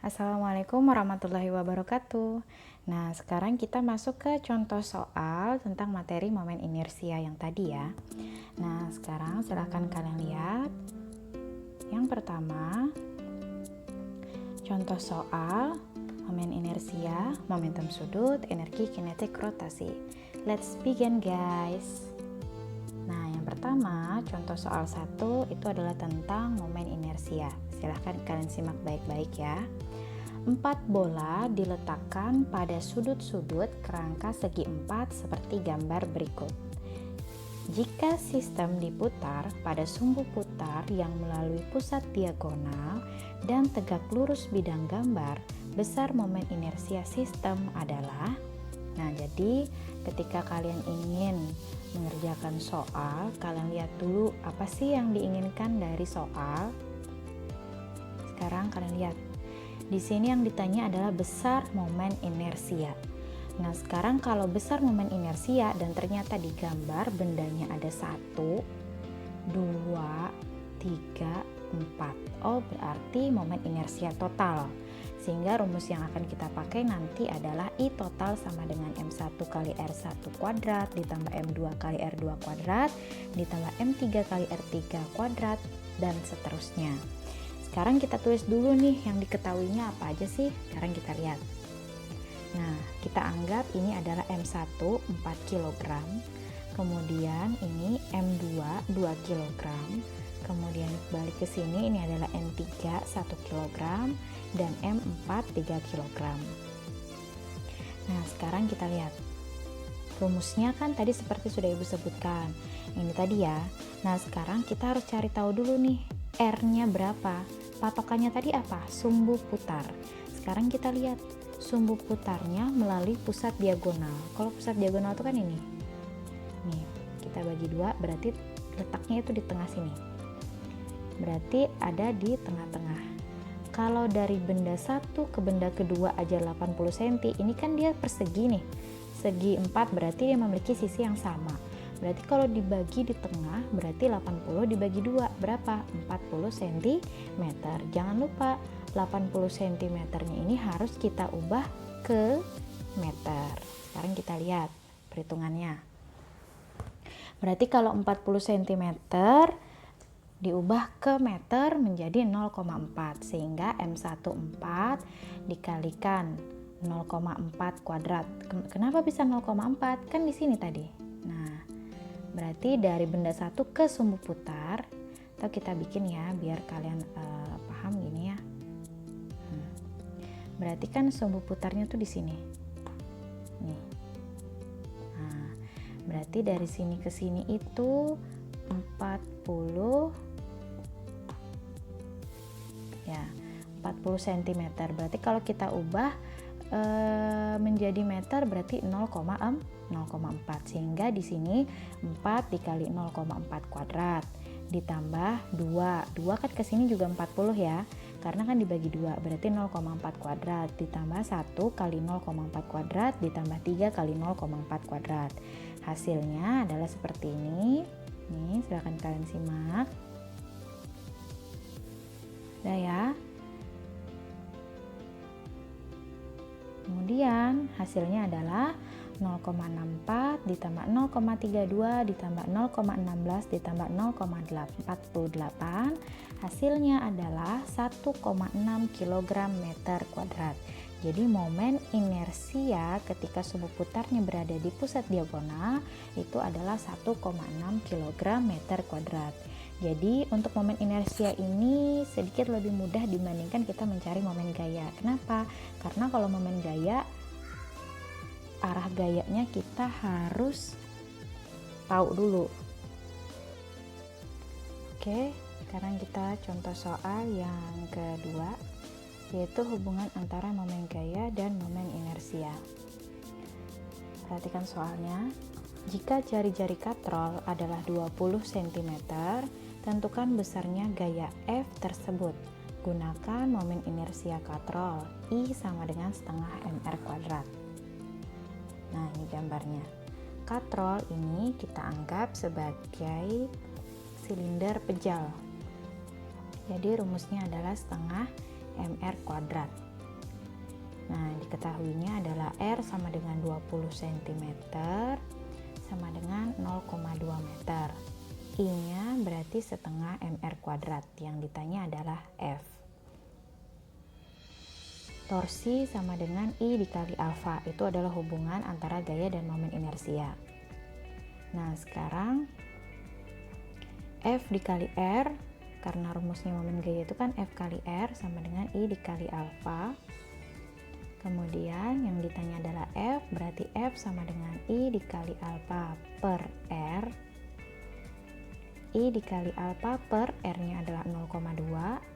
Assalamualaikum warahmatullahi wabarakatuh. Nah, sekarang kita masuk ke contoh soal tentang materi momen inersia yang tadi ya. Nah, sekarang silahkan kalian lihat. Yang pertama, contoh soal momen inersia, momentum sudut, energi kinetik rotasi. Let's begin guys. Nah, yang pertama, contoh soal 1 itu adalah tentang momen inersia. Silahkan kalian simak baik-baik ya. 4 bola diletakkan pada sudut-sudut kerangka segi 4 seperti gambar berikut. Jika sistem diputar pada sumbu putar yang melalui pusat diagonal dan tegak lurus bidang gambar, besar momen inersia sistem adalah. Nah, jadi ketika kalian ingin mengerjakan soal, kalian lihat dulu apa sih yang diinginkan dari soal. Sekarang kalian lihat. Di sini yang ditanya adalah besar momen inersia. Nah, sekarang kalau besar momen inersia dan ternyata di gambar bendanya ada 1, 2, 3, 4. Oh, berarti momen inersia total. Sehingga rumus yang akan kita pakai nanti adalah I total sama dengan M1 kali R1 kuadrat ditambah M2 kali R2 kuadrat ditambah M3 kali R3 kuadrat dan seterusnya. Sekarang kita tulis dulu nih yang diketahuinya apa aja sih. Sekarang kita lihat. Nah, kita anggap ini adalah M1 4 kg. Kemudian ini M2 2 kg. Kemudian balik ke sini ini adalah M3 1 kg dan M4 3 kg. Nah, sekarang kita lihat. Rumusnya kan tadi seperti sudah Ibu sebutkan. Ini tadi ya. Nah, sekarang kita harus cari tahu dulu nih R-nya berapa. Patokannya tadi apa? Sumbu putar. Sekarang kita lihat sumbu putarnya melalui pusat diagonal. Kalau pusat diagonal itu kan ini. Nih, kita bagi 2 berarti letaknya itu di tengah sini. Berarti ada di tengah-tengah. Kalau dari benda satu ke benda kedua aja 80 cm, ini kan dia persegi nih. Segi 4 berarti dia memiliki sisi yang sama. Berarti kalau dibagi di tengah berarti 80 dibagi 2 berapa? 40 cm. Jangan lupa 80 cm nya ini harus kita ubah ke meter. Sekarang kita lihat perhitungannya. Berarti kalau 40 cm diubah ke meter menjadi 0,4 sehingga M1 4 dikalikan 0,4 kuadrat. Kenapa bisa 0,4? Kan di sini tadi. Nah, berarti dari benda satu ke sumbu putar, atau kita bikin ya biar kalian paham gini ya. Berarti kan sumbu putarnya tuh di sini. Nih. Nah, berarti dari sini ke sini itu 40 ya, 40 cm. Berarti kalau kita ubah menjadi meter berarti 0,4 sehingga di sini 4 dikali 0,4 kuadrat ditambah 2 kan ke sini juga 40 ya karena kan dibagi 2 berarti 0,4 kuadrat ditambah 1 kali 0,4 kuadrat ditambah 3 kali 0,4 kuadrat. Hasilnya adalah seperti ini. Nih, silakan kalian simak. Udah ya. Kemudian hasilnya adalah 0,64 ditambah 0,32 ditambah 0,16 ditambah 0,48 hasilnya adalah 1,6 kg meter kuadrat. Jadi momen inersia ketika sumbu putarnya berada di pusat diagonal itu adalah 1,6 kg meter kuadrat. Jadi untuk momen inersia ini sedikit lebih mudah dibandingkan kita mencari momen gaya. Kenapa? Karena kalau momen gaya, arah gayanya kita harus tahu dulu. Oke, sekarang kita contoh soal yang kedua, yaitu hubungan antara momen gaya dan momen inersia. Perhatikan soalnya. Jika jari-jari katrol adalah 20 cm, tentukan besarnya gaya F tersebut. Gunakan momen inersia katrol I sama dengan setengah mr kuadrat. Nah, ini gambarnya. Katrol ini kita anggap sebagai silinder pejal. Jadi rumusnya adalah setengah mr kuadrat. Nah, diketahuinya adalah R sama dengan 20 cm sama dengan 0,2 meter. I-nya berarti setengah mr kuadrat, yang ditanya adalah F. Torsi sama dengan I dikali alfa, itu adalah hubungan antara gaya dan momen inersia. Nah, sekarang F dikali R, karena rumusnya momen gaya itu kan F kali R sama dengan I dikali alfa. Kemudian yang ditanya adalah F, berarti F sama dengan I dikali alfa per R. I dikali alfa per R-nya adalah 0,2.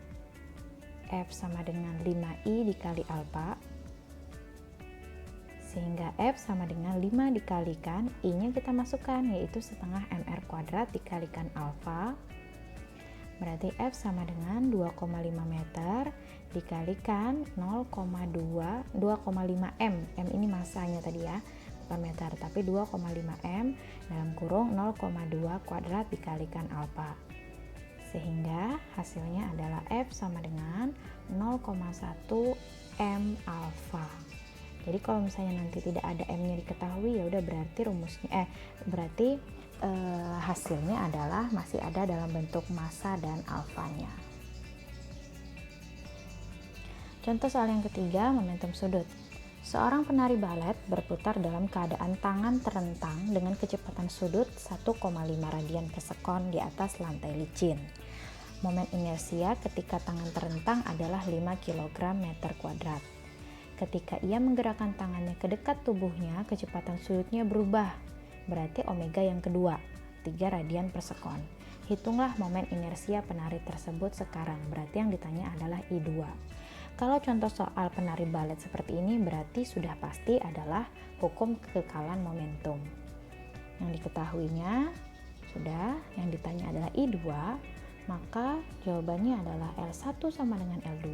F sama dengan 5I dikali alfa. Sehingga F sama dengan 5 dikalikan I-nya kita masukkan, yaitu setengah mr kuadrat dikalikan alfa. Berarti F sama dengan 2,5 meter dikalikan 2,5 M. M ini masanya tadi ya, bukan meter, tapi 2,5 M dalam kurung 0,2 kuadrat dikalikan alfa. Sehingga hasilnya adalah F sama dengan 0,1 M alfa. Jadi kalau misalnya nanti tidak ada M-nya diketahui, ya udah berarti hasilnya adalah masih ada dalam bentuk massa dan alfanya. Contoh soal yang ketiga, momentum sudut. Seorang penari balet berputar dalam keadaan tangan terentang dengan kecepatan sudut 1,5 radian per sekon di atas lantai licin. Momen inersia ketika tangan terentang adalah 5 kg meter kuadrat. Ketika ia menggerakkan tangannya ke dekat tubuhnya, kecepatan sudutnya berubah, berarti omega yang kedua, 3 radian per sekon. Hitunglah momen inersia penari tersebut sekarang, berarti yang ditanya adalah I2. Kalau contoh soal penari balet seperti ini, berarti sudah pasti adalah hukum kekekalan momentum. Yang diketahuinya sudah, yang ditanya adalah I2, maka jawabannya adalah L1 sama dengan L2,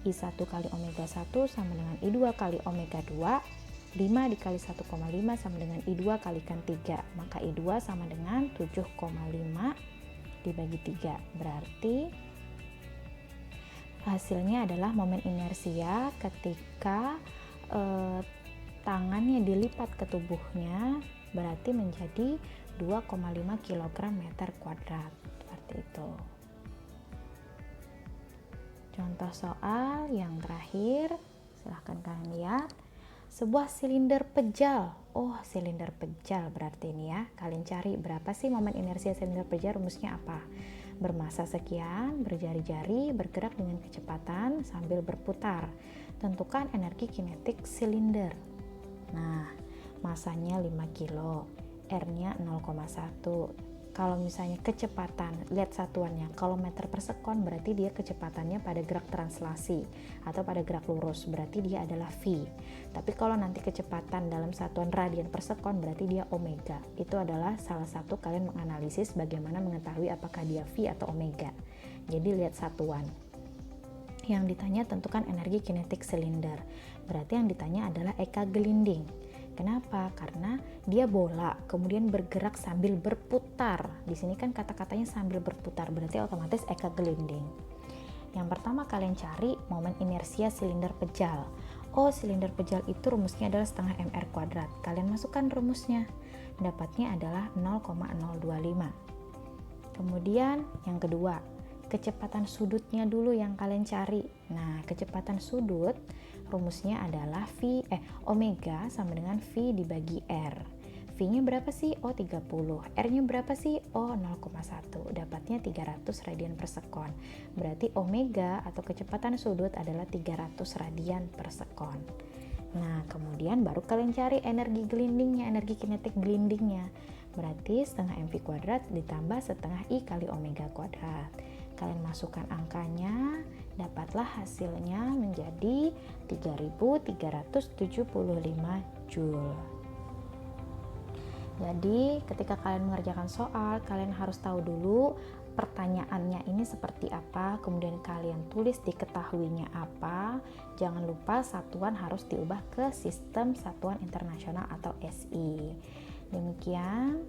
I1 kali omega 1 sama dengan I2 kali omega 2, 5 dikali 1,5 sama dengan I2 kalikan 3, maka I2 sama dengan 7,5 dibagi 3, berarti hasilnya adalah momen inersia ketika tangannya dilipat ke tubuhnya, berarti menjadi 2,5 kg meter kuadrat, seperti itu. Contoh soal yang terakhir, silahkan kalian lihat. Sebuah silinder pejal. Oh, silinder pejal berarti ini ya. Kalian cari berapa sih momen inersia silinder pejal, rumusnya apa? Bermassa sekian, berjari-jari, bergerak dengan kecepatan sambil berputar. Tentukan energi kinetik silinder. Nah, massanya 5 kilo, R-nya 0,1. Kalau misalnya kecepatan, lihat satuannya, kalau meter per sekon berarti dia kecepatannya pada gerak translasi atau pada gerak lurus, berarti dia adalah V. Tapi kalau nanti kecepatan dalam satuan radian per sekon berarti dia omega. Itu adalah salah satu kalian menganalisis bagaimana mengetahui apakah dia V atau omega. Jadi lihat satuan. Yang ditanya tentukan energi kinetik silinder. Berarti yang ditanya adalah eka gelinding. Kenapa? Karena dia bola, kemudian bergerak sambil berputar. Di sini kan kata-katanya sambil berputar, berarti otomatis eka gelinding. Yang pertama kalian cari momen inersia silinder pejal. Oh, silinder pejal itu rumusnya adalah setengah mr kuadrat. Kalian masukkan rumusnya. Dapatnya adalah 0,025. Kemudian yang kedua, kecepatan sudutnya dulu yang kalian cari. Nah, kecepatan sudut rumusnya adalah omega sama dengan V dibagi R. V-nya berapa sih? Oh, 30. R-nya berapa sih? Oh, 0,1. Dapatnya 300 radian per sekon. Berarti omega atau kecepatan sudut adalah 300 radian per sekon. Nah, kemudian baru kalian cari energi gelindingnya, energi kinetik gelindingnya. Berarti setengah mv kuadrat ditambah setengah I kali omega kuadrat. Kalian masukkan angkanya, dapatlah hasilnya menjadi 3375 Joule. Jadi ketika kalian mengerjakan soal, kalian harus tahu dulu pertanyaannya ini seperti apa, kemudian kalian tulis diketahuinya apa. Jangan lupa satuan harus diubah ke sistem satuan internasional atau SI. Demikian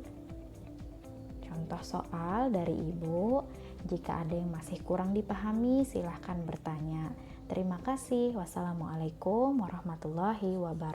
contoh soal dari Ibu. Jika ada yang masih kurang dipahami, silahkan bertanya. Terima kasih. Wassalamualaikum warahmatullahi wabarakatuh.